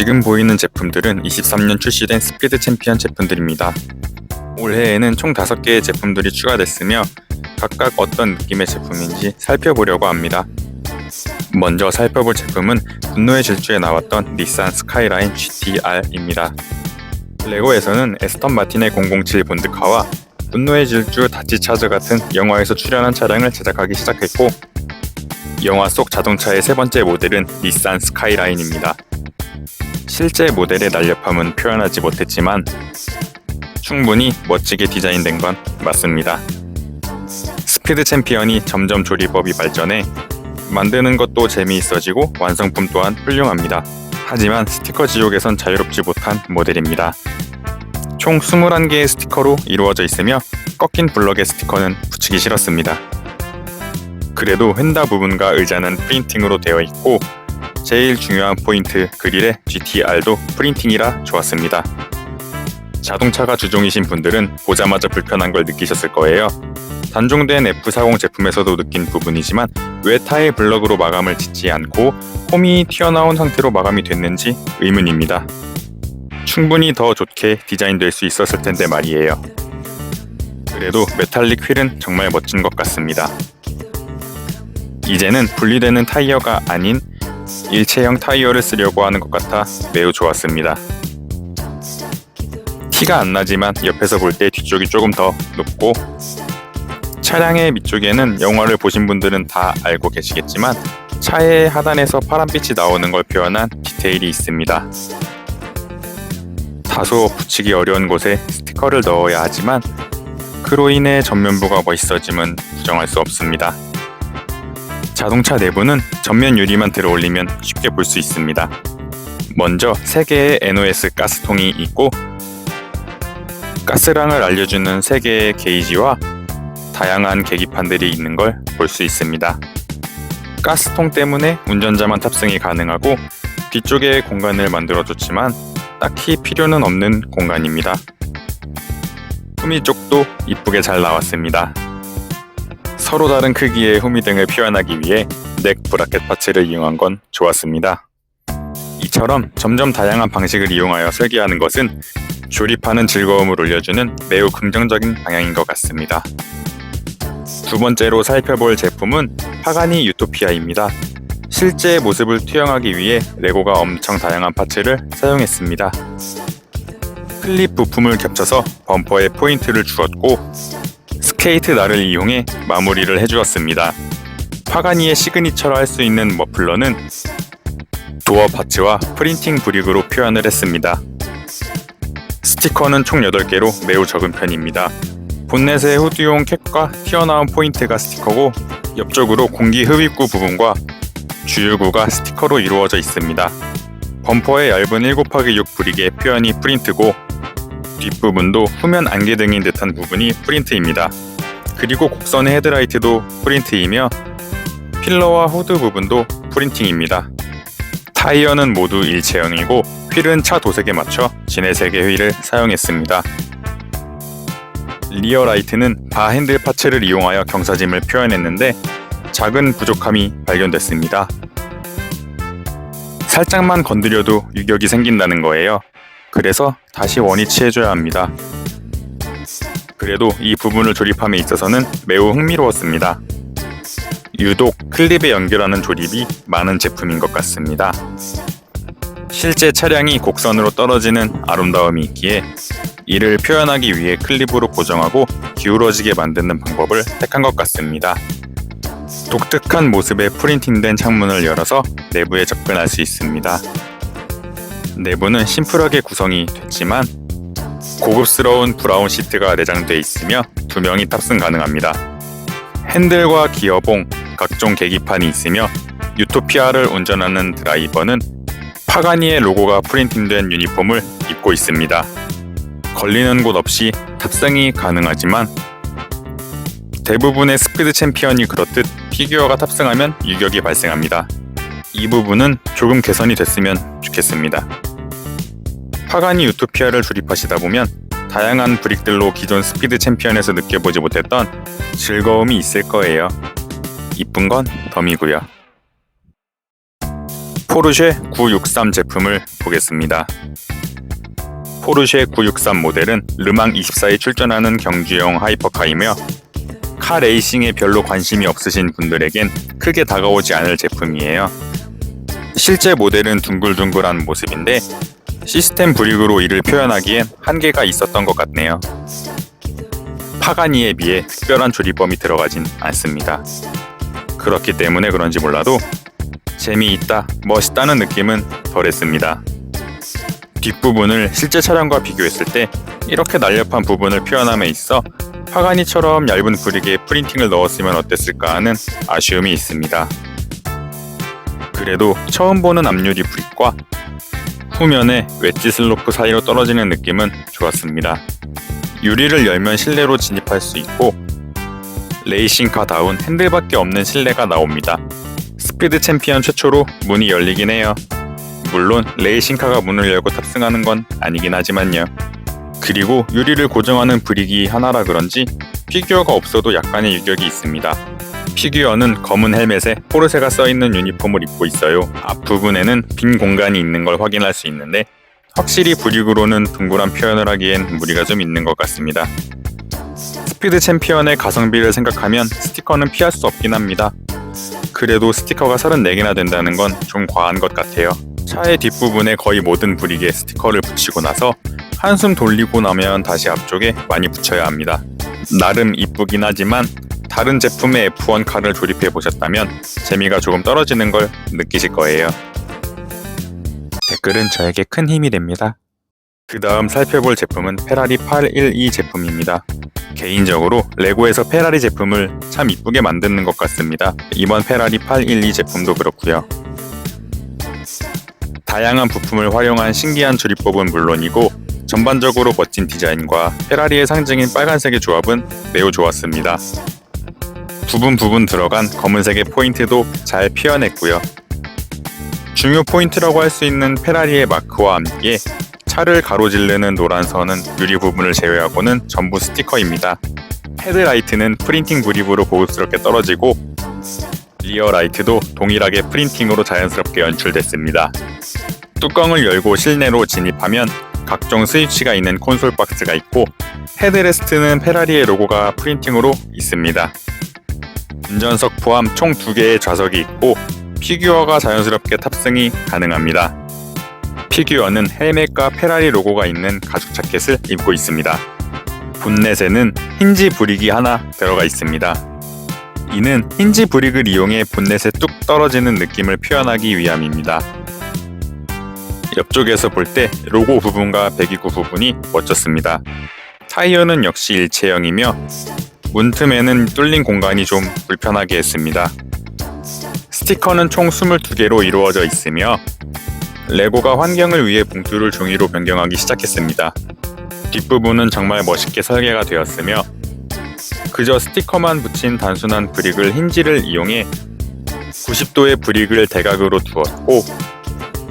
지금 보이는 제품들은 23년 출시된 스피드 챔피언 제품들입니다. 올해에는 총 5개의 제품들이 추가됐으며 각각 어떤 느낌의 제품인지 살펴보려고 합니다. 먼저 살펴볼 제품은 분노의 질주에 나왔던 닛산 스카이라인 GT-R입니다. 레고에서는 에스턴 마틴의 007 본드카와 분노의 질주 다치 차저 같은 영화에서 출연한 차량을 제작하기 시작했고, 영화 속 자동차의 세 번째 모델은 닛산 스카이라인입니다. 실제 모델의 날렵함은 표현하지 못했지만 충분히 멋지게 디자인된 건 맞습니다. 스피드 챔피언이 점점 조리법이 발전해 만드는 것도 재미있어지고 완성품 또한 훌륭합니다. 하지만 스티커 지옥에선 자유롭지 못한 모델입니다. 총 21개의 스티커로 이루어져 있으며 꺾인 블럭의 스티커는 붙이기 싫었습니다. 그래도 휀다 부분과 의자는 프린팅으로 되어 있고, 제일 중요한 포인트 그릴의 GT-R도 프린팅이라 좋았습니다. 자동차가 주종이신 분들은 보자마자 불편한 걸 느끼셨을 거예요. 단종된 F40 제품에서도 느낀 부분이지만 왜 타일 블럭으로 마감을 짓지 않고 홈이 튀어나온 상태로 마감이 됐는지 의문입니다. 충분히 더 좋게 디자인될 수 있었을 텐데 말이에요. 그래도 메탈릭 휠은 정말 멋진 것 같습니다. 이제는 분리되는 타이어가 아닌 일체형 타이어를 쓰려고 하는 것 같아 매우 좋았습니다. 티가 안 나지만 옆에서 볼 때 뒤쪽이 조금 더 높고, 차량의 밑쪽에는 영화를 보신 분들은 다 알고 계시겠지만 차의 하단에서 파란빛이 나오는 걸 표현한 디테일이 있습니다. 다소 붙이기 어려운 곳에 스티커를 넣어야 하지만 그로 인해 전면부가 멋있어짐은 부정할 수 없습니다. 자동차 내부는 전면 유리만 들어올리면 쉽게 볼 수 있습니다. 먼저 3개의 NOS 가스통이 있고, 가스량을 알려주는 3개의 게이지와 다양한 계기판들이 있는 걸 볼 수 있습니다. 가스통 때문에 운전자만 탑승이 가능하고 뒤쪽에 공간을 만들어줬지만 딱히 필요는 없는 공간입니다. 후미 쪽도 이쁘게 잘 나왔습니다. 서로 다른 크기의 후미등을 표현하기 위해 넥 브라켓 파츠를 이용한 건 좋았습니다. 이처럼 점점 다양한 방식을 이용하여 설계하는 것은 조립하는 즐거움을 올려주는 매우 긍정적인 방향인 것 같습니다. 두 번째로 살펴볼 제품은 파가니 유토피아입니다. 실제 모습을 투영하기 위해 레고가 엄청 다양한 파츠를 사용했습니다. 클립 부품을 겹쳐서 범퍼에 포인트를 주었고, 스케이트 날을 이용해 마무리를 해주었습니다. 파가니의 시그니처로 할 수 있는 머플러는 도어 파츠와 프린팅 브릭으로 표현을 했습니다. 스티커는 총 8개로 매우 적은 편입니다. 본넷의 후드용 캡과 튀어나온 포인트가 스티커고, 옆쪽으로 공기 흡입구 부분과 주유구가 스티커로 이루어져 있습니다. 범퍼의 얇은 7×6 브릭의 표현이 프린트고, 뒷부분도 후면 안개등인 듯한 부분이 프린트입니다. 그리고 곡선의 헤드라이트도 프린트이며 필러와 후드 부분도 프린팅입니다. 타이어는 모두 일체형이고 휠은 차 도색에 맞춰 진해색의 휠을 사용했습니다. 리어 라이트는 바 핸들 파츠를 이용하여 경사짐을 표현했는데 작은 부족함이 발견됐습니다. 살짝만 건드려도 유격이 생긴다는 거예요. 그래서 다시 원위치해줘야 합니다. 그래도 이 부분을 조립함에 있어서는 매우 흥미로웠습니다. 유독 클립에 연결하는 조립이 많은 제품인 것 같습니다. 실제 차량이 곡선으로 떨어지는 아름다움이 있기에 이를 표현하기 위해 클립으로 고정하고 기울어지게 만드는 방법을 택한 것 같습니다. 독특한 모습의 프린팅된 창문을 열어서 내부에 접근할 수 있습니다. 내부는 심플하게 구성이 됐지만 고급스러운 브라운 시트가 내장되어 있으며 2명이 탑승 가능합니다. 핸들과 기어봉, 각종 계기판이 있으며 유토피아를 운전하는 드라이버는 파가니의 로고가 프린팅된 유니폼을 입고 있습니다. 걸리는 곳 없이 탑승이 가능하지만 대부분의 스피드 챔피언이 그렇듯 피규어가 탑승하면 유격이 발생합니다. 이 부분은 조금 개선이 됐으면 좋겠습니다. 파가니 유토피아를 조립하시다 보면 다양한 브릭들로 기존 스피드 챔피언에서 느껴보지 못했던 즐거움이 있을 거예요. 이쁜 건 덤이고요. 포르쉐 963 제품을 보겠습니다. 포르쉐 963 모델은 르망 24에 출전하는 경주용 하이퍼카이며 카 레이싱에 별로 관심이 없으신 분들에겐 크게 다가오지 않을 제품이에요. 실제 모델은 둥글둥글한 모습인데 시스템 브릭으로 이를 표현하기엔 한계가 있었던 것 같네요. 파가니에 비해 특별한 조립범이 들어가진 않습니다. 그렇기 때문에 그런지 몰라도 재미있다, 멋있다는 느낌은 덜했습니다. 뒷부분을 실제 차량과 비교했을 때 이렇게 날렵한 부분을 표현함에 있어 파가니처럼 얇은 브릭에 프린팅을 넣었으면 어땠을까 하는 아쉬움이 있습니다. 그래도 처음 보는 앞유리 브릭과 후면의 웨지 슬로프 사이로 떨어지는 느낌은 좋았습니다. 유리를 열면 실내로 진입할 수 있고 레이싱카다운 핸들밖에 없는 실내가 나옵니다. 스피드 챔피언 최초로 문이 열리긴 해요. 물론 레이싱카가 문을 열고 탑승하는 건 아니긴 하지만요. 그리고 유리를 고정하는 브릭이 하나라 그런지 피규어가 없어도 약간의 유격이 있습니다. 피규어는 검은 헬멧에 포르쉐가 써있는 유니폼을 입고 있어요. 앞부분에는 빈 공간이 있는 걸 확인할 수 있는데 확실히 브릭으로는 둥그런 표현을 하기엔 무리가 좀 있는 것 같습니다. 스피드 챔피언의 가성비를 생각하면 스티커는 피할 수 없긴 합니다. 그래도 스티커가 34개나 된다는 건 좀 과한 것 같아요. 차의 뒷부분에 거의 모든 브릭에 스티커를 붙이고 나서 한숨 돌리고 나면 다시 앞쪽에 많이 붙여야 합니다. 나름 이쁘긴 하지만 다른 제품의 F1 카를 조립해 보셨다면 재미가 조금 떨어지는 걸 느끼실 거예요. 댓글은 저에게 큰 힘이 됩니다. 그 다음 살펴볼 제품은 페라리 812 제품입니다. 개인적으로 레고에서 페라리 제품을 참 이쁘게 만드는 것 같습니다. 이번 페라리 812 제품도 그렇고요. 다양한 부품을 활용한 신기한 조립법은 물론이고 전반적으로 멋진 디자인과 페라리의 상징인 빨간색의 조합은 매우 좋았습니다. 부분 들어간 검은색의 포인트도 잘 표현했고요. 중요 포인트라고 할 수 있는 페라리의 마크와 함께 차를 가로지르는 노란 선은 유리 부분을 제외하고는 전부 스티커입니다. 헤드라이트는 프린팅 브릭으로 고급스럽게 떨어지고 리어 라이트도 동일하게 프린팅으로 자연스럽게 연출됐습니다. 뚜껑을 열고 실내로 진입하면 각종 스위치가 있는 콘솔 박스가 있고 헤드레스트는 페라리의 로고가 프린팅으로 있습니다. 운전석 포함 총 2개의 좌석이 있고 피규어가 자연스럽게 탑승이 가능합니다. 피규어는 헬멧과 페라리 로고가 있는 가죽 자켓을 입고 있습니다. 본넷에는 힌지 브릭이 하나 들어가 있습니다. 이는 힌지 브릭을 이용해 본넷에 뚝 떨어지는 느낌을 표현하기 위함입니다. 옆쪽에서 볼 때 로고 부분과 배기구 부분이 멋졌습니다. 타이어는 역시 일체형이며 문틈에는 뚫린 공간이 좀 불편하게 했습니다. 스티커는 총 22개로 이루어져 있으며 레고가 환경을 위해 봉투를 종이로 변경하기 시작했습니다. 뒷부분은 정말 멋있게 설계가 되었으며 그저 스티커만 붙인 단순한 브릭을 힌지를 이용해 90도의 브릭을 대각으로 두었고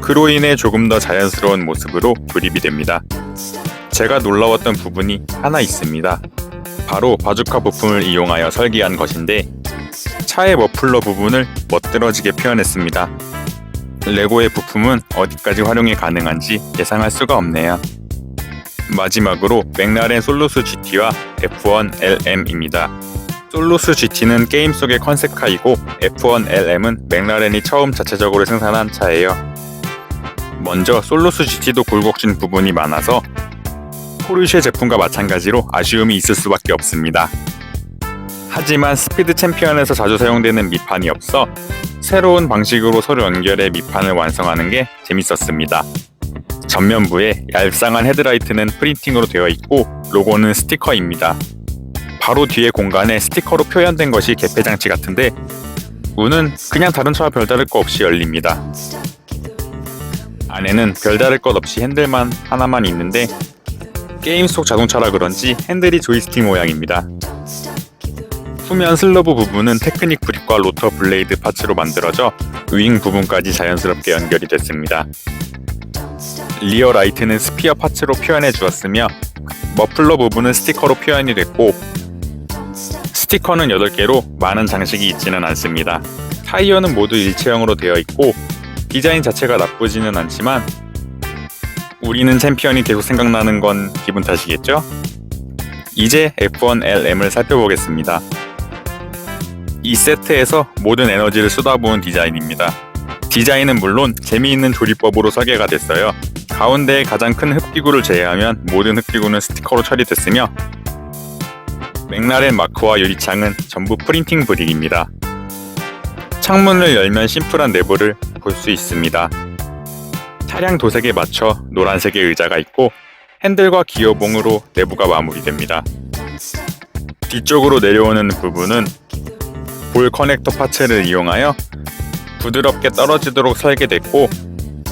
그로 인해 조금 더 자연스러운 모습으로 조립이 됩니다. 제가 놀라웠던 부분이 하나 있습니다. 바로 바주카 부품을 이용하여 설계한 것인데 차의 머플러 부분을 멋들어지게 표현했습니다. 레고의 부품은 어디까지 활용이 가능한지 예상할 수가 없네요. 마지막으로 맥라렌 솔루스 GT와 F1 LM입니다. 솔루스 GT는 게임 속의 컨셉카이고 F1 LM은 맥라렌이 처음 자체적으로 생산한 차예요. 먼저 솔루스 GT도 굴곡진 부분이 많아서 포르쉐 제품과 마찬가지로 아쉬움이 있을 수밖에 없습니다. 하지만 스피드 챔피언에서 자주 사용되는 밑판이 없어 새로운 방식으로 서로 연결해 밑판을 완성하는 게 재밌었습니다. 전면부에 얄쌍한 헤드라이트는 프린팅으로 되어 있고 로고는 스티커입니다. 바로 뒤에 공간에 스티커로 표현된 것이 개폐장치 같은데 문은 그냥 다른 차와 별다를 것 없이 열립니다. 안에는 별다를 것 없이 핸들만 하나만 있는데 게임 속 자동차라 그런지 핸들이 조이스틱 모양입니다. 후면 슬러브 부분은 테크닉 브릭과 로터 블레이드 파츠로 만들어져 윙 부분까지 자연스럽게 연결이 됐습니다. 리어 라이트는 스피어 파츠로 표현해 주었으며 머플러 부분은 스티커로 표현이 됐고 스티커는 8개로 많은 장식이 있지는 않습니다. 타이어는 모두 일체형으로 되어 있고 디자인 자체가 나쁘지는 않지만 우리는 챔피언이 계속 생각나는 건 기분 탓이겠죠? 이제 F1 LM을 살펴보겠습니다. 이 세트에서 모든 에너지를 쏟아부은 디자인입니다. 디자인은 물론 재미있는 조립법으로 설계가 됐어요. 가운데에 가장 큰 흡기구를 제외하면 모든 흡기구는 스티커로 처리됐으며 맥라렌 마크와 유리창은 전부 프린팅 브릭입니다. 창문을 열면 심플한 내부를 볼 수 있습니다. 차량 도색에 맞춰 노란색의 의자가 있고 핸들과 기어봉으로 내부가 마무리됩니다. 뒤쪽으로 내려오는 부분은 볼 커넥터 파츠를 이용하여 부드럽게 떨어지도록 설계됐고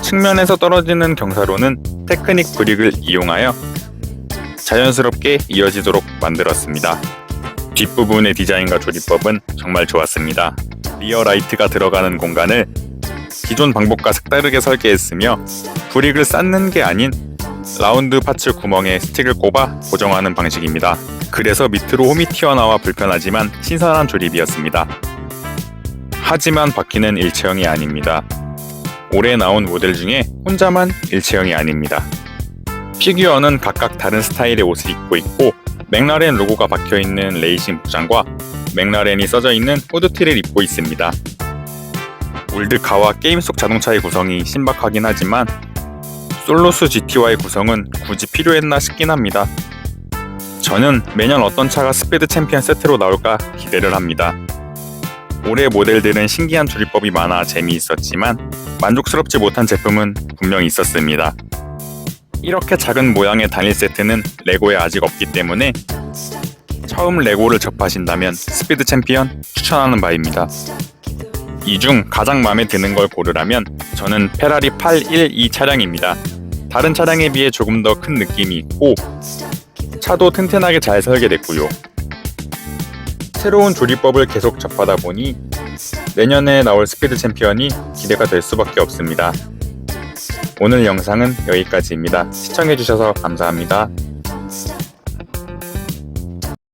측면에서 떨어지는 경사로는 테크닉 브릭을 이용하여 자연스럽게 이어지도록 만들었습니다. 뒷부분의 디자인과 조립법은 정말 좋았습니다. 리어 라이트가 들어가는 공간을 기존 방법과 색다르게 설계했으며 브릭을 쌓는 게 아닌 라운드 파츠 구멍에 스틱을 꼽아 고정하는 방식입니다. 그래서 밑으로 홈이 튀어나와 불편하지만 신선한 조립이었습니다. 하지만 바퀴는 일체형이 아닙니다. 올해 나온 모델 중에 혼자만 일체형이 아닙니다. 피규어는 각각 다른 스타일의 옷을 입고 있고 맥라렌 로고가 박혀있는 레이싱 복장과 맥라렌이 써져있는 후드티를 입고 있습니다. 올드카와 게임 속 자동차의 구성이 신박하긴 하지만 솔로스 GT와의 구성은 굳이 필요했나 싶긴 합니다. 저는 매년 어떤 차가 스피드 챔피언 세트로 나올까 기대를 합니다. 올해 모델들은 신기한 조립법이 많아 재미있었지만 만족스럽지 못한 제품은 분명히 있었습니다. 이렇게 작은 모양의 단일 세트는 레고에 아직 없기 때문에 처음 레고를 접하신다면 스피드 챔피언 추천하는 바입니다. 이 중 가장 마음에 드는 걸 고르라면 저는 페라리 812 차량입니다. 다른 차량에 비해 조금 더 큰 느낌이 있고 차도 튼튼하게 잘 설계됐고요. 새로운 조립법을 계속 접하다 보니 내년에 나올 스피드 챔피언이 기대가 될 수밖에 없습니다. 오늘 영상은 여기까지입니다. 시청해주셔서 감사합니다.